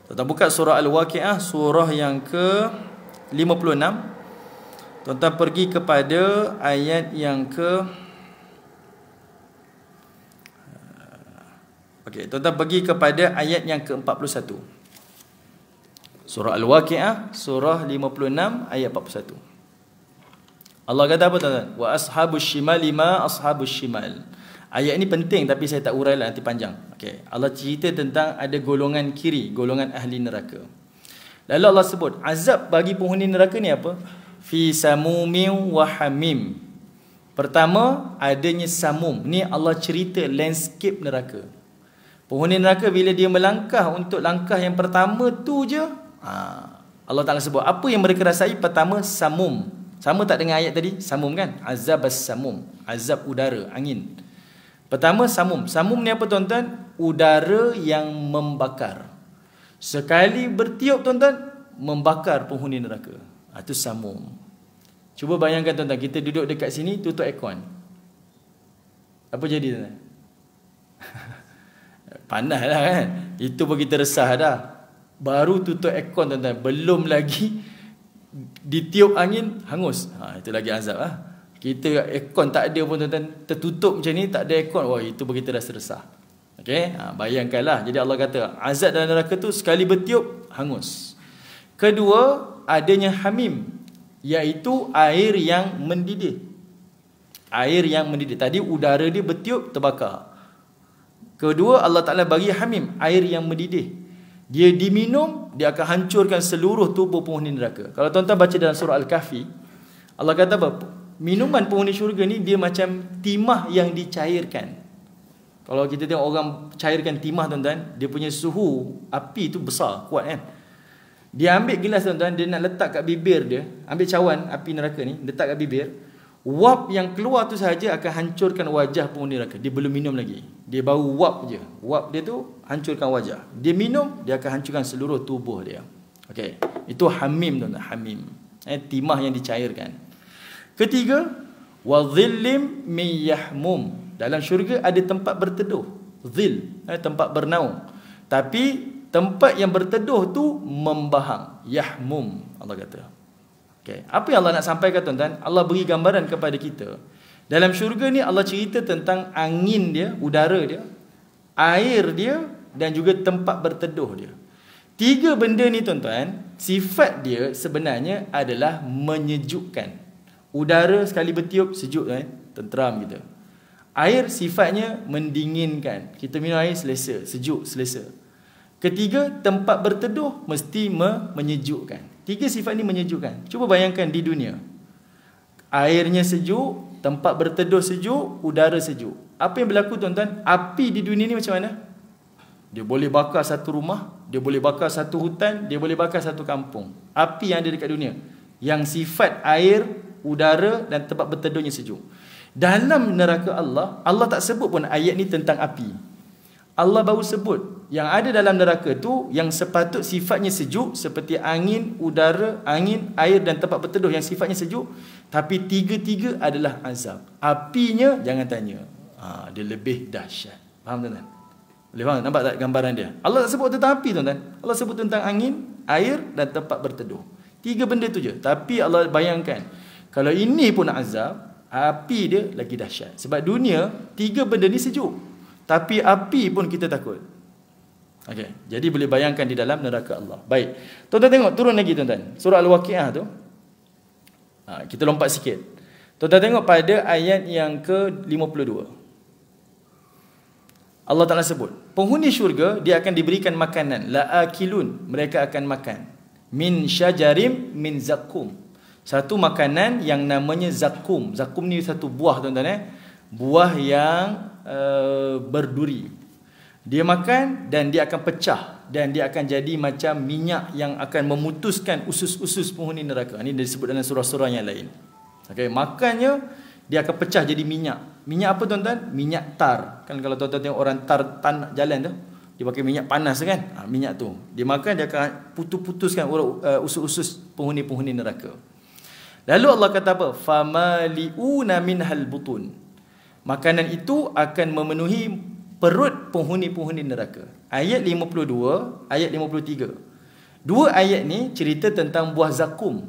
Tuan-tuan buka surah Al-Waqi'ah, surah yang ke 56. Tuan-tuan pergi kepada ayat yang ke tuan-tuan pergi kepada ayat yang ke-41. Surah Al-Waqi'ah, surah 56 ayat 41. Allah kata apa tuan-tuan? Wa ashabus shimal ma ashabus shimal. Ayat ni penting tapi saya tak urailah, nanti panjang. Okey, Allah cerita tentang ada golongan kiri, golongan ahli neraka. Lalu Allah sebut azab bagi penghuni neraka ni apa? Fi samumin wa hamim. Pertama, adanya samum. Ni Allah cerita landscape neraka. Penghuni neraka bila dia melangkah untuk langkah yang pertama tu je, Allah Ta'ala sebut apa yang mereka rasai. Pertama, samum. Sama tak dengan ayat tadi? Samum kan? Azab as-samum. Azab udara, angin. Pertama, samum. Samum ni apa tuan-tuan? Udara yang membakar. Sekali bertiup tuan-tuan, membakar penghuni neraka. Itu samum. Cuba bayangkan tuan-tuan, kita duduk dekat sini, tutup aircon. Apa jadi tuan-tuan? Panas lah kan? Itu pun kita resah dah. Baru tutup aircon tuan-tuan, belum lagi ditiup angin, hangus. Itu lagi azab lah. Kita aircon tak ada pun tuan-tuan, tertutup macam ni, tak ada aircon, wah itu pun kita rasa resah. Okey, bayangkanlah. Jadi Allah kata azab dalam neraka tu sekali bertiup hangus. Kedua, adanya hamim, iaitu air yang mendidih. Air yang mendidih. Tadi udara dia bertiup terbakar. Kedua, Allah Ta'ala bagi hamim, air yang mendidih. Dia diminum, dia akan hancurkan seluruh tubuh penghuni neraka. Kalau tuan-tuan baca dalam surah Al-Kahfi, Allah kata apa? Minuman penghuni syurga ni dia macam timah yang dicairkan. Kalau kita tengok orang cairkan timah tuan-tuan, dia punya suhu api tu besar, kuat kan. Dia ambil gelas tuan-tuan, dia nak letak kat bibir dia, ambil cawan api neraka ni, letak kat bibir. Wap yang keluar tu sahaja akan hancurkan wajah penghuni neraka. Dia belum minum lagi. Dia baru wap je. Wap dia tu hancurkan wajah. Dia minum, dia akan hancurkan seluruh tubuh dia. Okey. Itu hamim tuan-tuan, hamim. Timah yang dicairkan. Ketiga, wa dhillim min yahmum. Dalam syurga ada tempat berteduh. Dhil, tempat bernaung. Tapi tempat yang berteduh tu membahang. Yahmum, Allah kata. Okay. Apa yang Allah nak sampaikan tuan-tuan? Allah beri gambaran kepada kita. Dalam syurga ni Allah cerita tentang angin dia, udara dia, air dia dan juga tempat berteduh dia. Tiga benda ni tuan-tuan, sifat dia sebenarnya adalah menyejukkan. Udara sekali bertiup sejuk kan, tenteram kita. Air sifatnya mendinginkan. Kita minum air selesa, sejuk, selesa. Ketiga, tempat berteduh mesti menyejukkan. Tiga sifat ni menyejukkan. Cuba bayangkan di dunia. Airnya sejuk, tempat berteduh sejuk, udara sejuk. Apa yang berlaku tuan-tuan? Api di dunia ni macam mana? Dia boleh bakar satu rumah, dia boleh bakar satu hutan, dia boleh bakar satu kampung. Api yang ada dekat dunia. Yang sifat air, udara dan tempat berteduhnya sejuk. Dalam neraka Allah, Allah tak sebut pun ayat ni tentang api. Allah baru sebut yang ada dalam neraka tu yang sepatut sifatnya sejuk seperti angin, udara, angin, air dan tempat berteduh yang sifatnya sejuk, tapi tiga-tiga adalah azab. Apinya jangan tanya. Dia lebih dahsyat. Faham tuan-tuan? Boleh faham? Nampak tak gambaran dia? Allah tak sebut tentang api tuan-tuan. Allah sebut tentang angin, air dan tempat berteduh. Tiga benda tu je. Tapi Allah bayangkan, kalau ini pun azab, api dia lagi dahsyat. Sebab dunia, tiga benda ni sejuk. Tapi api pun kita takut. Okay. Jadi boleh bayangkan di dalam neraka Allah. Baik. Tuan-tuan tengok, turun lagi tuan-tuan. Surah Al-Waqi'ah tu. Kita lompat sikit. Tuan-tuan tengok pada ayat yang ke-52. Allah Ta'ala sebut, penghuni syurga, dia akan diberikan makanan. La'akilun. Mereka akan makan. Min syajarim min zakum. Satu makanan yang namanya zakum. Zakum ni satu buah tuan-tuan. Buah yang berduri. Dia makan dan dia akan pecah. Dan dia akan jadi macam minyak yang akan memutuskan usus-usus penghuni neraka. Ini disebut dalam surah-surah yang lain. Okay, makannya, dia akan pecah jadi minyak. Minyak apa tuan-tuan? Minyak tar. Kan kalau tuan-tuan tengok orang tar tanah jalan tu, dia pakai minyak panas kan? Minyak tu. Dia makan, dia akan putus-putuskan usus-usus penghuni-penghuni neraka. Lalu Allah kata apa? Famali'una minhal butun. Makanan itu akan memenuhi perut penghuni-penghuni neraka. Ayat 52, ayat 53. Dua ayat ni cerita tentang buah zakum,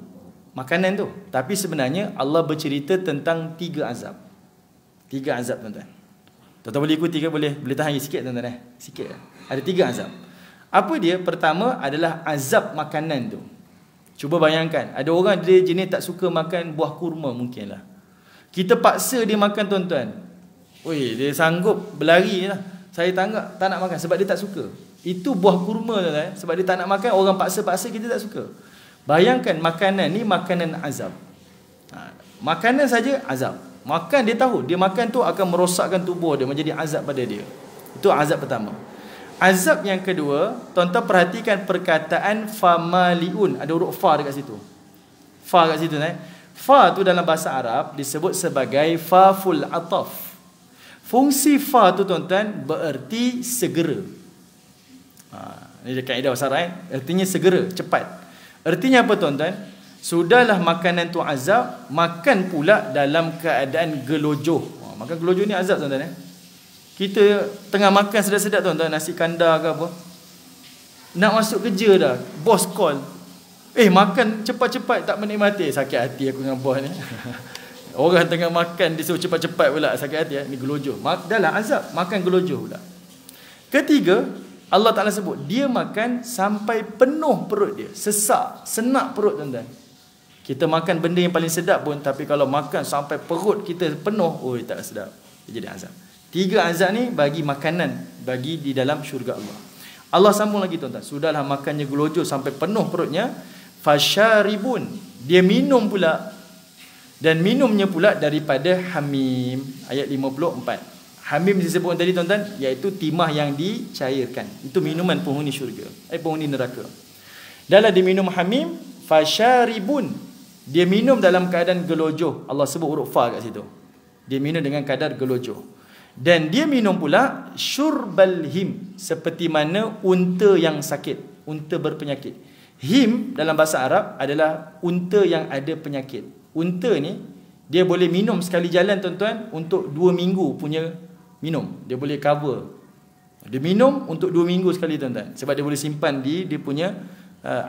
makanan tu. Tapi sebenarnya Allah bercerita tentang tiga azab. Tiga azab tuan-tuan. Tuan-tuan boleh ikuti ke? Boleh tahan sikit tuan-tuan Sikit. Ada tiga azab. Apa dia? Pertama adalah azab makanan tu. Cuba bayangkan, ada orang dia jenis tak suka makan buah kurma mungkinlah. Kita paksa dia makan tuan-tuan. Oi, dia sanggup berlari lah. Saya tak nak makan sebab dia tak suka. Itu buah kurma tuan-tuan. Sebab dia tak nak makan, orang paksa-paksa, kita tak suka. Bayangkan makanan ni makanan azab. Makanan saja azab. Makan dia tahu, dia makan tu akan merosakkan tubuh dia, menjadi azab pada dia. Itu azab pertama. Azab yang kedua, tuan-tuan perhatikan perkataan famaliun. Ada huruf fa dekat situ. Fa kat situ Fa tu dalam bahasa Arab disebut sebagai faful ataf. Fungsi fa tu tuan-tuan bererti segera. Ini dia kaedah bahasa Arab artinya segera, cepat. Artinya apa tuan-tuan? Sudahlah makanan tu azab, makan pula dalam keadaan gelojoh. Makan gelojoh ni azab tuan-tuan Kita tengah makan sedap-sedap tuan-tuan, nasi kandar ke apa, nak masuk kerja dah, bos call, makan cepat-cepat, tak menikmati. Sakit hati aku dengan bos ni. Orang tengah makan disuruh cepat-cepat pula, sakit hati. Ni gelojoh. Dah lah azab, makan gelojoh pula. Ketiga, Allah Ta'ala sebut, dia makan sampai penuh perut dia, sesak, senak perut tuan-tuan. Kita makan benda yang paling sedap pun, tapi kalau makan sampai perut kita penuh, tak sedap, dia jadi azab. Tiga azab ni bagi makanan, bagi di dalam syurga Allah. Allah sambung lagi tuan-tuan. Sudahlah makannya gelojoh sampai penuh perutnya. Fasyaribun. Dia minum pula. Dan minumnya pula daripada hamim. Ayat 54. Hamim disebut tadi tuan-tuan, iaitu timah yang dicairkan. Itu minuman penghuni syurga, penghuni neraka. Dalam diminum hamim, fasharibun, dia minum dalam keadaan gelojoh. Allah sebut huruf fa kat situ. Dia minum dengan kadar gelojoh. Dan dia minum pula syurbal him, seperti mana unta yang sakit, unta berpenyakit. Him dalam bahasa Arab adalah unta yang ada penyakit. Unta ni dia boleh minum sekali jalan tuan-tuan untuk 2 minggu punya minum. Dia boleh cover. Dia minum untuk 2 minggu sekali tuan-tuan, sebab dia boleh simpan di dia punya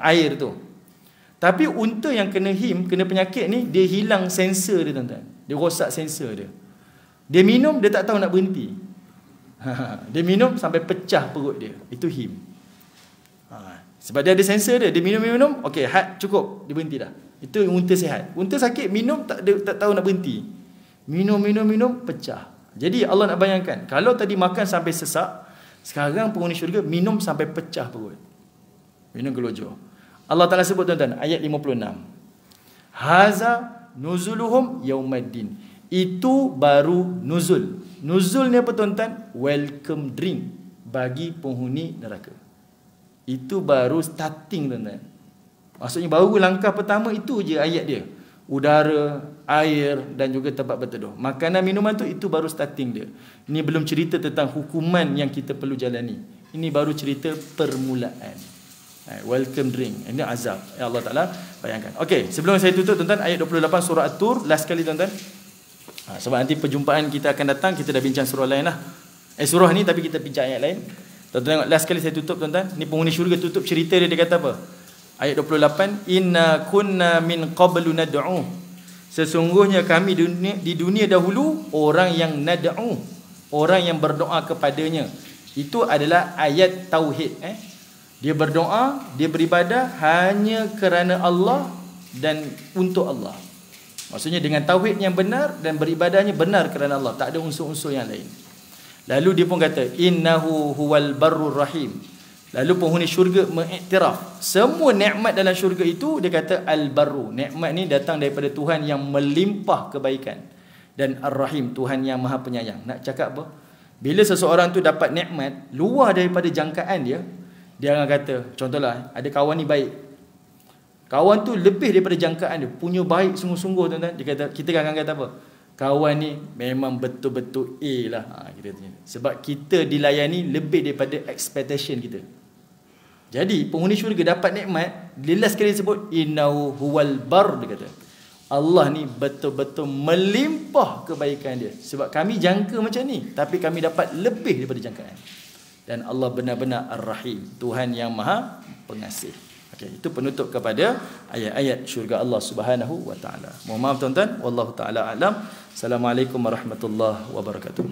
air tu. Tapi unta yang kena him, kena penyakit ni, dia hilang sensor dia tuan-tuan. Dia rosak sensor dia. Dia minum, dia tak tahu nak berhenti. Dia minum sampai pecah perut dia. Itu him. Sebab dia ada sensor dia. Dia minum, okey, had cukup, dia berhenti dah. Itu unta sihat. Unta sakit, minum tak tahu nak berhenti. Minum, pecah. Jadi Allah nak bayangkan, kalau tadi makan sampai sesak, sekarang penghuni syurga minum sampai pecah perut. Minum gelojoh. Allah Ta'ala sebut tuan-tuan, ayat 56. Haza nuzuluhum yaumaddin. Itu baru nuzul. Nuzul ni apa tuan-tuan? Welcome drink bagi penghuni neraka. Itu baru starting tuan-tuan. Maksudnya baru langkah pertama itu je ayat dia. Udara, air dan juga tempat berteduh. Makanan minuman tu, itu baru starting dia. Ini belum cerita tentang hukuman yang kita perlu jalani. Ini baru cerita permulaan. Welcome drink. Ini azab. Ya Allah Ta'ala bayangkan. Okey, sebelum saya tutup tuan-tuan, ayat 28 surah At-Tur, last kali tuan-tuan. Sebab nanti perjumpaan kita akan datang, kita dah bincang surah lain lah. Surah ni tapi kita bincang ayat lain. Tuan-tuan tengok, last kali saya tutup tuan-tuan. Ni penghuni syurga tutup cerita dia, dia kata apa? Ayat 28, inna kunna min qablu nad'u. Sesungguhnya kami di dunia dahulu orang yang nad'u, orang yang berdoa kepadanya. Itu adalah ayat tauhid. Dia berdoa, dia beribadah hanya kerana Allah dan untuk Allah. Maksudnya dengan tauhid yang benar dan beribadahnya benar kerana Allah, tak ada unsur-unsur yang lain. Lalu dia pun kata innahu huwal barrur rahim. Lalu penghuni syurga mengiktiraf semua nikmat dalam syurga itu, dia kata al-barru. Nikmat ni datang daripada Tuhan yang melimpah kebaikan, dan ar-rahim, Tuhan yang maha penyayang. Nak cakap apa? Bila seseorang tu dapat nikmat luar daripada jangkaan dia, dia akan kata, contohlah ada kawan ni baik, kawan tu lebih daripada jangkaan dia, punya baik sungguh-sungguh tuan-tuan. Dia kata, kita akan kata apa? Kawan ni memang betul-betul A lah. Kita tanya. Sebab kita dilayani lebih daripada expectation kita. Jadi penghuni syurga dapat nikmat, last sekali sebut innahu huwal bar, dia kata Allah ni betul-betul melimpah kebaikan dia. Sebab kami jangka macam ni, tapi kami dapat lebih daripada jangkaan. Dan Allah benar-benar Ar-Rahim, Tuhan yang maha pengasih. Okey, itu penutup kepada ayat-ayat syurga Allah Subhanahu wa taala. Mohon maaf tuan-tuan, wallahu taala alam. Assalamualaikum warahmatullahi wabarakatuh.